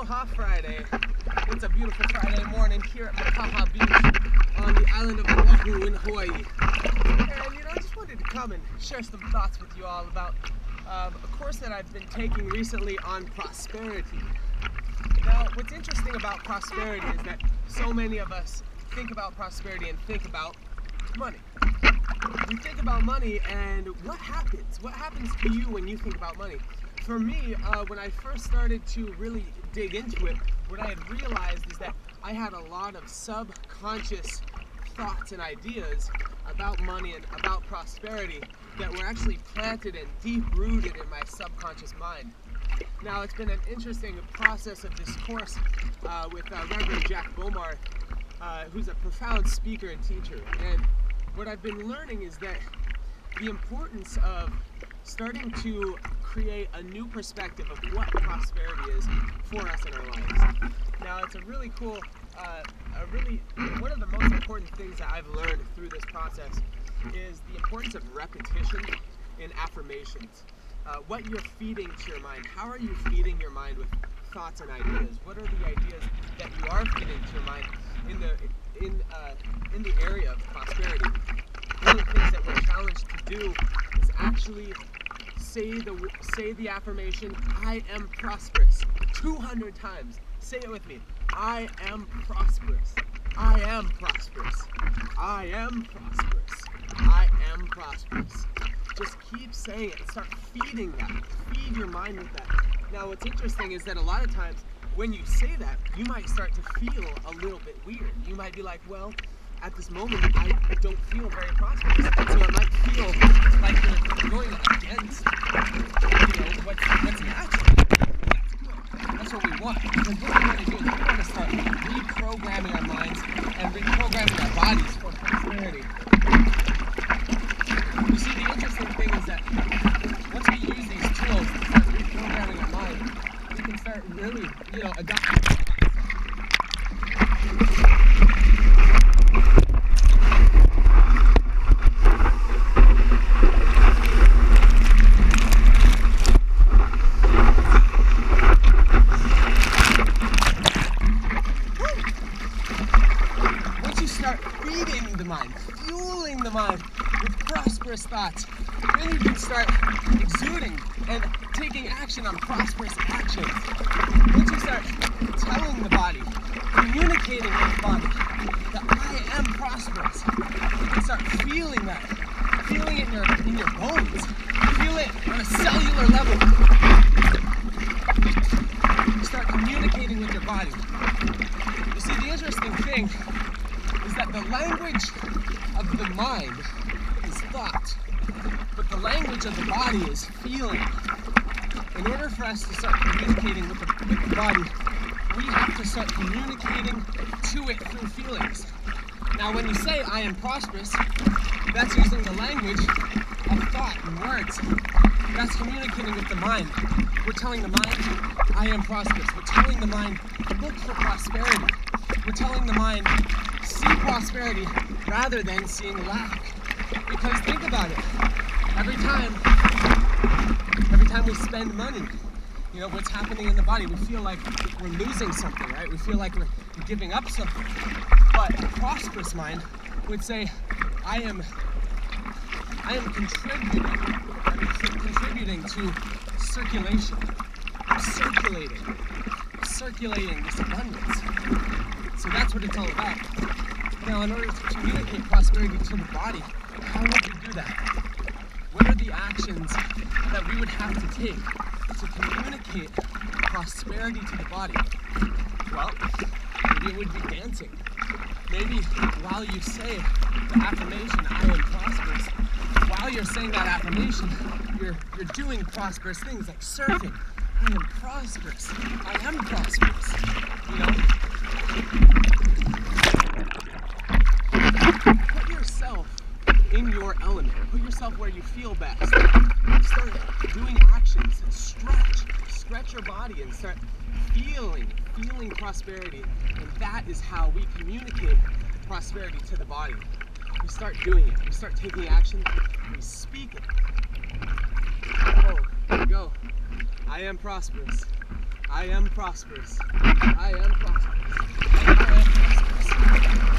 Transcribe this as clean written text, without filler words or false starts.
Makaha Friday. It's a beautiful Friday morning here at Makaha Beach on the island of Oahu in Hawaii. And I just wanted to come and share some thoughts with you all about a course that I've been taking recently on prosperity. Now, what's interesting about prosperity is that so many of us think about prosperity and think about money. We think about money, and what happens? What happens to you when you think about money? For me, when I first started to really dig into it, what I had realized is that I had a lot of subconscious thoughts and ideas about money and about prosperity that were actually planted and deep-rooted in my subconscious mind. Now, it's been an interesting process of this course with Reverend Jack Bomar, who's a profound speaker and teacher. And what I've been learning is that the importance of starting to create a new perspective of what prosperity is for us in our lives. Now, it's a really cool, one of the most important things that I've learned through this process is the importance of repetition in affirmations. What you're feeding to your mind. How are you feeding your mind with thoughts and ideas? What are the ideas that you are feeding to your mind in the area of prosperity? One of the things that we're challenged to do is actually say the affirmation, I am prosperous, 200 times. Say it with me. I am prosperous. I am prosperous. I am prosperous. I am prosperous. Just keep saying it. Start feeding that. Feed your mind with that. Now, what's interesting is that a lot of times when you say that, you might start to feel a little bit weird. You might be like, well, at this moment, I don't feel very prosperous. So it might feel like you're going against, what's natural. That's good. That's what we want. Because what we want to do is we want to start reprogramming our minds and reprogramming our bodies for prosperity. You see, the interesting thing is that once we use these tools to start reprogramming our mind, we can start really, adopting. Fueling the mind with prosperous thoughts, then you can start exuding and taking action on prosperous actions. Once you start telling the body, communicating with the body that I am prosperous, you can start feeling that, feeling it in your bones, feel it on a cellular level. You start communicating with your body. You see, the interesting thing is that the language of the mind is thought, but the language of the body is feeling. In order for us to start communicating with the body, we have to start communicating to it through feelings. Now, when you say, I am prosperous, that's using the language of thought and words. That's communicating with the mind. We're telling the mind, I am prosperous. We're telling the mind, look for prosperity. We're telling the mind, see prosperity rather than seeing lack. Because think about it, every time we spend money, what's happening in the body, we feel like we're losing something, right? We feel like we're giving up something. But a prosperous mind would say, I am contributing to circulation. I'm circulating this abundance. So that's what it's all about. Now, in order to communicate prosperity to the body, how would we do that? What are the actions that we would have to take to communicate prosperity to the body? Well, maybe it would be dancing. Maybe while you say the affirmation, I am prosperous, while you're saying that affirmation, you're doing prosperous things like surfing. I am prosperous. I am prosperous. Put yourself in your element. Put yourself where you feel best. Start doing actions. Stretch your body and start feeling prosperity. And that is how we communicate prosperity to the body. We start doing it. We start taking action. We speak it. Oh, there we go. I am prosperous. I am prosperous. I am prosperous. I am prosperous.